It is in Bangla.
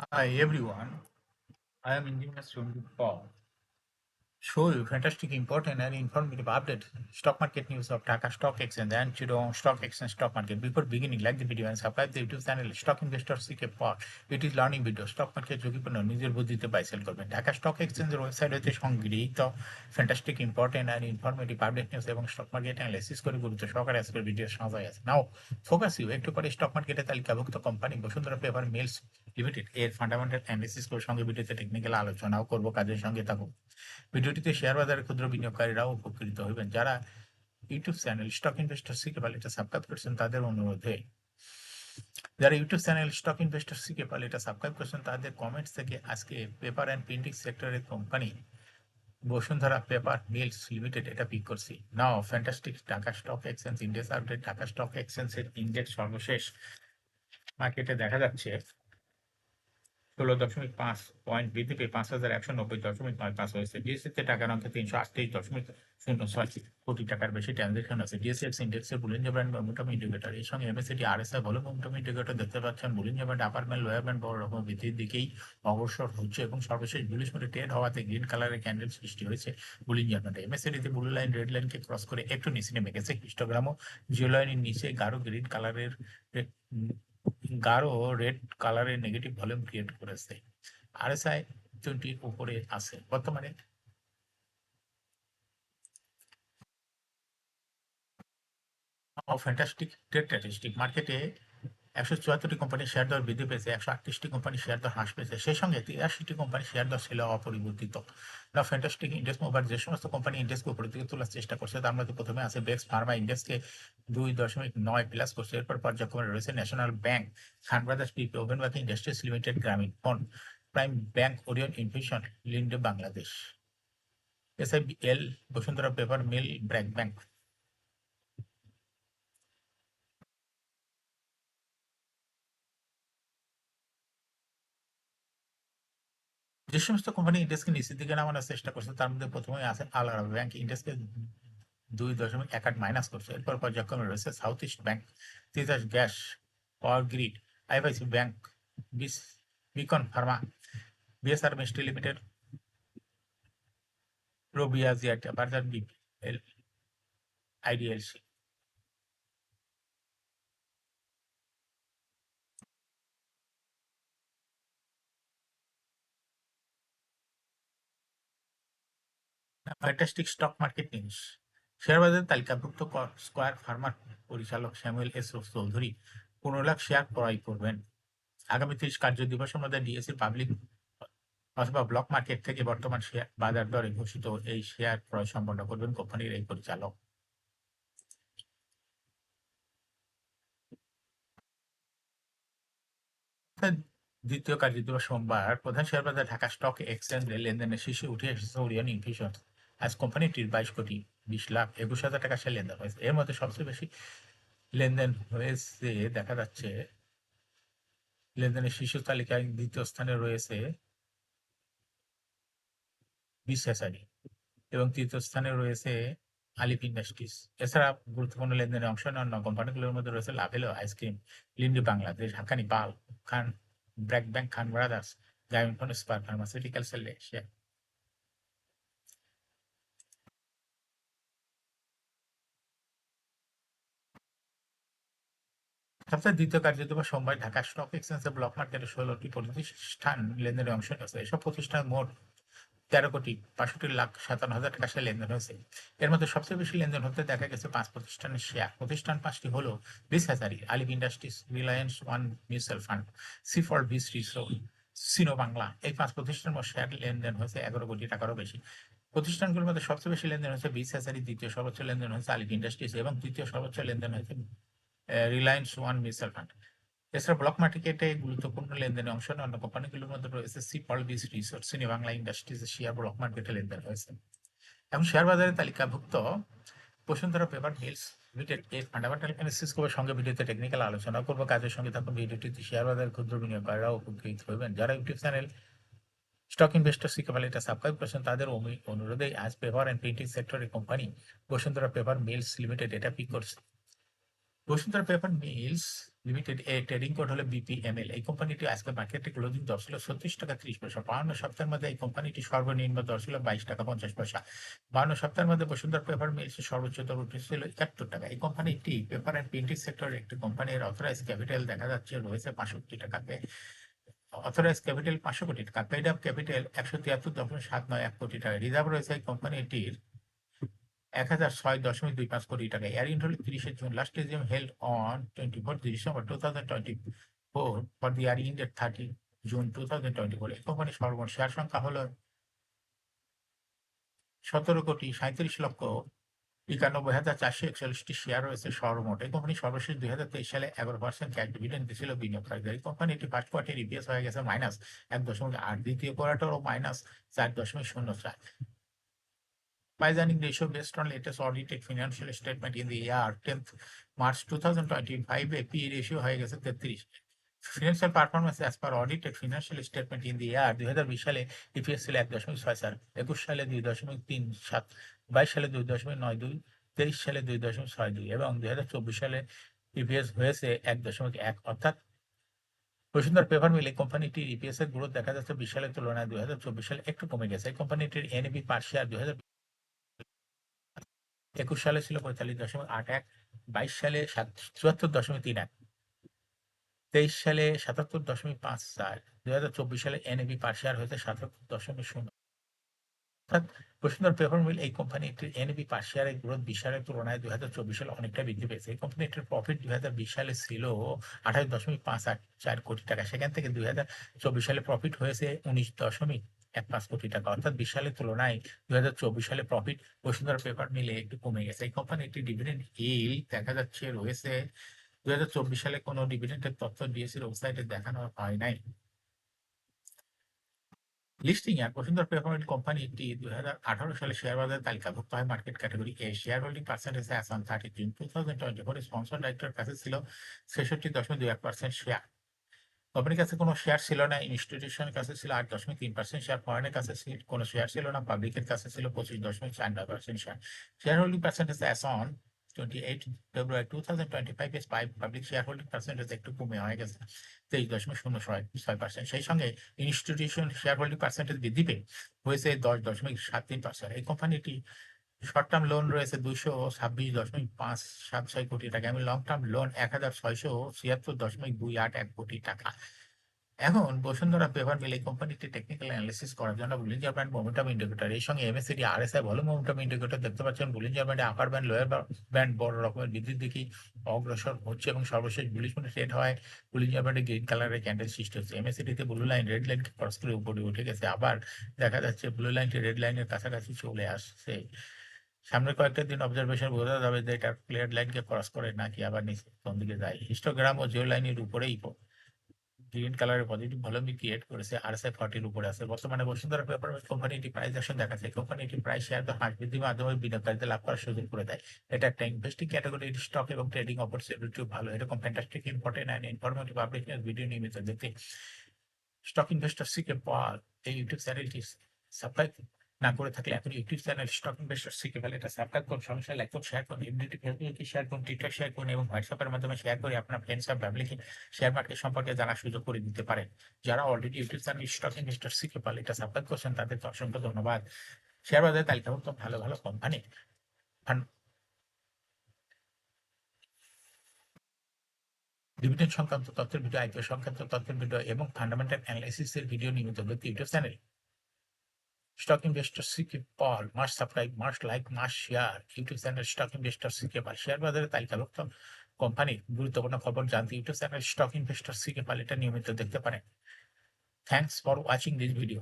Hi everyone, I am Engineer Sundeep Paul. Show you fantastic, important, and informative update stock market news of Dhaka Stock Exchange and Chittagong Stock Exchange stock market. Before beginning, like the video and subscribe the YouTube channel Stock Investor CK Paul. It is learning video. Stock market ঝুঁকিপূর্ণ নিজের বুদ্ধিতে বাই সেল করবেন। ঢাকা স্টক এক্সচেঞ্জের ওয়েবসাইট হতে সংগৃহীত fantastic, important and informative update news এবং স্টক মার্কেট অ্যানালাইসিস করে গুরুত্ব সহকারে আজকের ভিডিও সাজাই আছে। নাও ফোকাস ইউ একটু পরে স্টক মার্কেটে তালিকাভুক্ত company Bashundhara paper mills limited এর ফান্ডামেন্টাল অ্যানালিসিস করে সঙ্গে ভিডিওতে টেকনিক্যাল আলোচনাও করব। কাজের সঙ্গে থাকুন। ভিডিওটিতে শেয়ার বাজারের ক্ষুদ্র বিনিয়োগকারীরাও উপকৃত হবেন। যারা ইউটিউব চ্যানেল স্টক ইনভেস্টর সিকেপাল এটা সাবস্ক্রাইব করছেন তাদের অনুরোধে তাদের কমেন্টস থেকে আজকে পেপার অ্যান্ড প্রিন্টিং সেক্টরের company Bashundhara paper mills limited এটা পিক করছি। Now fantastic Dhaka stock exchange index update. Dhaka stock এক্সচেঞ্জের ইন্ডেক্স সর্বশেষ মার্কেটে দেখা যাচ্ছে 16.5 পয়েন্ট বৃদ্ধি পেয়ে 5,190.95 হয়েছে। ডিএসসিতে টাকার অঙ্কে 338.06 কোটি টাকার বেশি ট্রানজাকশন আছে। ডিএসএক্স ইন্ডেক্সের বুলিঞ্জার ব্যান্ড মোমেন্টাম ইন্ডিকেটর এর সঙ্গে MSCT RSI volume momentum indicator দেখতে পাচ্ছেন। Bollinger band upper band lower band বড় রকম বৃদ্ধির দিকেই অগ্রসর হচ্ছে এবং সর্বশেষ বুলিশ মোডে ট্রেড হওয়াতে গ্রিন কালারের ক্যান্ডেল সৃষ্টি হয়েছে বুলিঞ্জার ব্যান্ডে। এমএসসিটিতে ব্লু লাইন রেড লাইনকে ক্রস করে একটু নিচে নেমে গেছে। হিস্টোগ্রামও জিও লাইনের নিচে গাঢ় গ্রিন কালারের গাঢ় রেড কালারের নেগেটিভ ভলিউম ক্রিয়েট করেছে। আরএসআই 20 উপরে আছে বর্তমানে। ফ্যান্টাস্টিক ট্রেড স্ট্যাটিস্টিক মার্কেটে 174টি কোম্পানির শেয়ার দর বৃদ্ধি পেয়েছে, 138টি কোম্পানির শেয়ার দর হ্রাস পেয়েছে, সেই সঙ্গে 83টি কোম্পানির শেয়ার দর ছিল অপরিবর্তিত। না ফ্যান্টাস্টিক ইন্ডেক্স মুভার যে সমস্ত কোম্পানি ইন্ডেক্সকে উপরের দিকে তোলার চেষ্টা করছে তার মধ্যে প্রথমে আছে বেক্স ফার্মা ইন্ডেক্সকে 2.9 প্লাস করছে। এরপর পর্যায়ক্রমে রয়েছে national bank, Khan brothers PP, ওভেন bank industries limited, Grameen phone, prime bank, Orion infusion, Linde Bangladesh, SIBL, Bashundhara paper mill, BRAC bank. যে সমস্ত কোম্পানি ইন্ডেক্সকে নিচের দিকে নামানোর চেষ্টা করছে তার মধ্যে প্রথমে আছে আলারা ব্যাংক ইন্ডেক্সকে 2.18 মাইনাস করছে। এরপর পর্যায়ক্রমে রয়েছে south east bank, Titas gas, power grid, IFIC bank, Beacon pharma, BSR মিস্ট্রি limited, Robi Axiata, Berger BPL, IDLC. Fantastic stock market news. Share বাজারে তালিকাভুক্ত স্কয়ার ফার্মার পরিচালক Samuel S Chowdhury 15 lakh share ক্রয় করবেন। আগামী 30 কার্য দিবসের মধ্যে ডিএসসি পাবলিক অথবা ব্লক মার্কেট থেকে বর্তমান শেয়ার বাজার দরে ঘোষিত এই শেয়ার ক্রয় সম্পন্ন করবেন কোম্পানির এই পরিচালক। দ্বিতীয় কার্যদিবস সোমবার প্রধান শেয়ার বাজার ঢাকা স্টক এক্সচেঞ্জে লেনদেনের শীর্ষে উঠে এসেছে ওরিয়ন ইনফিউশন। আজ কোম্পানিটির 22,20,21,000 টাকা শেয়ার লেনদেন হয়েছে। এর মধ্যে সবচেয়ে বেশি লেনদেন হয়েছে দেখা যাচ্ছে লেনদেনের শীর্ষ তালিকায় দ্বিতীয় স্থানে রয়েছে বিশ্বাসারি এবং তৃতীয় স্থানে রয়েছে আলিফ ইন্ডাস্ট্রিজ। এছাড়া গুরুত্বপূর্ণ লেনদেনে অংশ নেওয়া অন্য কোম্পানিগুলোর মধ্যে রয়েছে লাভেলো আইসক্রিম, লিন্ডি বাংলাদেশ, হাক্কানি পাল, খান ব্র্যাক ব্যাংক, খান ব্রাদার্স, গ্রামীণ ফোন, স্পার ফার্মাসিউটিক্যাল সেলে শেয়ার। সপ্তাহের দ্বিতীয় কার্যদিবস সোমবার ঢাকা স্টক এক্সচেঞ্জে ব্লক মার্কেটে 16টি প্রতিষ্ঠান লেনদেনে অংশ নিয়েছে। এসব প্রতিষ্ঠান মোট 13,65,57,000 টাকা শেয়ার লেনদেন হয়েছে। এর মধ্যে সবচেয়ে বেশি লেনদেন হতে দেখা গেছে 5 প্রতিষ্ঠানের শেয়ার। প্রতিষ্ঠান 5টি হলো বিস হাজারি, Alif industries, Reliance one mutual fund, সিফল বিস রিসোর্ট, সিনো বাংলা। এই 5 প্রতিষ্ঠানের মোট শেয়ার লেনদেন হয়েছে 11 কোটি টাকারও বেশি। প্রতিষ্ঠানগুলোর মধ্যে সবচেয়ে বেশি লেনদেন হয়েছে বিস হাজারি, দ্বিতীয় সর্বোচ্চ লেনদেন হয়েছে আলিফ ইন্ডাস্ট্রিজ এবং তৃতীয় সর্বোচ্চ লেনদেন হয়েছে রিলায়েন্স ওয়ান মিউচুয়াল ফান্ড। এছাড়া ব্লক মার্কেটে গুরুত্বপূর্ণ লেনদেনে অংশ নেওয়া অন্য কোম্পানিগুলোর মধ্যে রয়েছে সিপল বিস রিসোর্ট, সিনি বাংলা ইন্ডাস্ট্রিজ শেয়ার ব্লক মার্কেটে লেনদেন হয়েছে। এবং শেয়ার বাজারে তালিকাভুক্ত বসুন্ধরা পেপার মিলস লিমিটেড এর ফান্ডামেন্টাল অ্যানালিসিস করে সঙ্গে ভিডিওতে টেকনিক্যাল আলোচনা করবো। কাজের সঙ্গে থাকুন। ভিডিওটিতে শেয়ার বাজারের ক্ষুদ্র বিনিয়োগকারীরাও উপকৃত হবেন। যারা ইউটিউব চ্যানেল স্টক ইনভেস্টর সিকেবল এটা সাবস্ক্রাইব করেছেন তাদের অনুরোধে আজ পেপার অ্যান্ড প্রিন্টিং সেক্টরের company Bashundhara paper mills limited এটা পিক করছে। বসুন্ধরা পেপার মিলস লিমিটেড এর ট্রেডিং কোড হলো BPML। এই কোম্পানিটি আজকে মার্কেটে ক্লোজিং দর ছিল 36 টাকা 30 পয়সা। 52 সপ্তাহের মধ্যে এই কোম্পানিটি সর্বনিম্ন দর ছিল 22 টাকা 50 পয়সা। 52 সপ্তাহের মধ্যে বসুন্ধরা পেপার মিলসের সর্বোচ্চ দর উঠেছিল 71 টাকা। এই কোম্পানিটি পেপার অ্যান্ড প্রিন্টিং সেক্টরের একটি কোম্পানির অথরাইজ ক্যাপিটাল দেখা যাচ্ছে রয়েছে 65 টাকাতে। অথরাইজ ক্যাপিটাল 500 কোটি টাকা, পেড আপ ক্যাপিটাল 173.791 কোটি টাকা। রিজার্ভ রয়েছে এই কোম্পানিটির 1006.25 কোটি টাকা। এয়ার ইন্ডিয়া হল 30 June. Last AGM held on 24 December 2024 for the year ended 30 June 2024। এই কোম্পানির সর্বমোট শেয়ার সংখ্যা হলো 17,37,441,441টি শেয়ার রয়েছে সর্বমোট। এই কোম্পানি সর্বশেষ 2023 সালে 11% ক্যাশ ডিভিডেন্ড দিয়েছিল বিনিয়োগকারীদের। এই কোম্পানিটি ফার্স্ট কোয়ার্টার ইপিএস হয়ে গেছে -1.8, দ্বিতীয় কোয়ার্টারও -4.04। Price-earning ratio based on latest audited financial statement in the year 10th March 2025 A P ratio হয়ে গেছে 33। Financial performance as per audited financial statement in the year 2020 সালে EPS ছিল 1.64, 21 সালে 2.37, 22 সালে 2.92, 23 সালে 2.62 এবং 2024 সালে EPS হয়েছে 1.1। অর্থাৎ বসুন্ধরা পেপার মিল এই কোম্পানিটির ইপিএস এর গ্রোথ দেখা যাচ্ছে 20 সালের তুলনায় 2024 সালে একটু কমে গেছে। এই কোম্পানিটির NAV পার শেয়ার 2021 সালে ছিল 45.81, 22 সালে 74.31, 23 সালে 77.54, 2024 সালে NAV পার শেয়ার হয়েছে 77.0। অর্থাৎ বসুন্ধরা পেপার মিল এই কোম্পানিটির NAV পার শেয়ারের গ্রোথ 20 সালের তুলনায় 2024 সালে অনেকটা বৃদ্ধি পেয়েছে। এই কোম্পানিটির প্রফিট 2020 সালে ছিল 28.584 কোটি টাকা, সেখান থেকে 2024 সালে প্রফিট হয়েছে 19.15 কোটি টাকা। অর্থাৎ 20 সালের তুলনায় 2024 সালে প্রফিট বসুন্ধরা পেপার মিলে একটু কমে গেছে। এই কোম্পানিটির ডিভিডেন্ড ইল্ড দেখা যাচ্ছে রয়েছে 2024 সালে কোনো ডিভিডেন্ডের তথ্য ডিএসসির ওয়েবসাইটে দেখানো হয় নাই। লিস্টিং এর বসুন্ধরা পেপার মিল কোম্পানিটি 2018 সালে শেয়ার বাজারে তালিকাভুক্ত হয় market category A. Share holding percentage as on 30 June 2024 sponsor ডাইরেক্টরের কাছে ছিল 66.21% শেয়ার। কোম্পানির কাছে কোনো শেয়ার ছিল না, ইনস্টিটিউশনের কাছে ছিল 8.3% শেয়ার, ফরেনের কাছে কোনো শেয়ার ছিল না, পাবলিকের কাছে ছিল 25.49% share. Share holding percentage as on 28 February 2025 এর পাবলিক শেয়ার হোল্ডিং পার্সেন্টেজ একটু কমে হয়ে গেছে 23.06%। সেই সঙ্গে ইনস্টিটিউশন শেয়ার হোল্ডিং পার্সেন্টেজ বৃদ্ধি পেয়ে হয়েছে 10.73%। এই কোম্পানিটি শর্ট টার্ম লোন রয়েছে 226.576 কোটি টাকা এবং লং টার্ম লোন 1,676.281 কোটি টাকা। এখন বসুন্ধরা পেপার মিল এই কোম্পানিটি টেকনিক্যাল অ্যানালিসিস করার জন্য বুলিঞ্জার ব্যান্ড মোমেন্টাম ইন্ডিকেটর এর সঙ্গে MACD RSI volume momentum indicator দেখতে পাচ্ছেন। বুলিঞ্জার ব্যান্ডে আপার ব্যান্ড লোয়ার ব্যান্ড বড় রকমের বৃদ্ধির দিকে অগ্রসর হচ্ছে এবং সর্বশেষ বুলিশ মনে ট্রেড হয়। বুলিঞ্জার ব্যান্ডে গ্রিন কালারের ক্যান্ডেল সৃষ্টি হচ্ছে। MACD তে ব্লু লাইন রেড লাইনকে ক্রস করে উপরে উঠে গেছে, আবার দেখা যাচ্ছে ব্লু লাইনটি রেড লাইনের কাছাকাছি চলে আসছে। সামনের কয়েকটা দিন অবজারভেশন বোঝা যাবে যে এটা ক্লিয়ার লাইনকে ক্রস করে নাকি আবার নিচে কোন দিকে যায়। হিস্টোগ্রাম ও জিও লাইনের উপরেই গ্রিন কালারের পজিটিভ ভলিউম ক্রিয়েট করেছে, RSI 40 এর উপরে আছে। বর্তমানে বসুন্ধরা পেপার মিল কোম্পানিটি প্রাইস অ্যাকশন দেখাচ্ছে। কোম্পানিটি প্রাইস শেয়ার দর হ্রাস বৃদ্ধির মাধ্যমে বিনিয়োগকারীদের লাভ করার সুযোগ করে দেয়। এটা একটা ইনভেস্টিং ক্যাটাগরির স্টক এবং ট্রেডিং অপরচুনিটি ভালো। এরকম fantastic important and informative update video নিয়মিত দেখতে স্টক ইনভেস্টর সিকে পাল এই ইউটিউব চ্যানেলটি সাবস্ক্রাইব না করে থাকলে এখন YouTube channel stock investor CK Pal এটা সাবস্ক্রাইব করুন, সমস্যা লাইক করুন, শেয়ার করুন, এমনিতে ফেসবুকে শেয়ার করুন, টিকটক শেয়ার করুন এবং হোয়াটসঅ্যাপের মাধ্যমে শেয়ার করে আপনার ফ্রেন্ডস আর ফ্যামিলিকে শেয়ার মার্কেট সম্পর্কে জানার সুযোগ করে দিতে পারেন। যারা already YouTube channel stock investor CK Pal এটা সাবস্ক্রাইব করছেন তাদেরকে অসংখ্য ধন্যবাদ। শেয়ার বাজারে তালিকাভুক্ত ভালো ভালো কোম্পানি ডিভিডেন্ড সংক্রান্ত তথ্যের ভিডিও, IPO সংক্রান্ত তথ্যের ভিডিও এবং ফান্ডামেন্টাল অ্যানালাইসিসের ভিডিও নিয়মিত দেখতে YouTube channel stock investor CK Pal must subscribe, must like, must share. YouTube channel stock investor CK Pal share বাজারে তালিকাভুক্ত কোম্পানির গুরুত্বপূর্ণ খবর জানতে YouTube channel stock investor CK Pal এটা নিয়মিত দেখতে পারেন। Thanks for watching this video.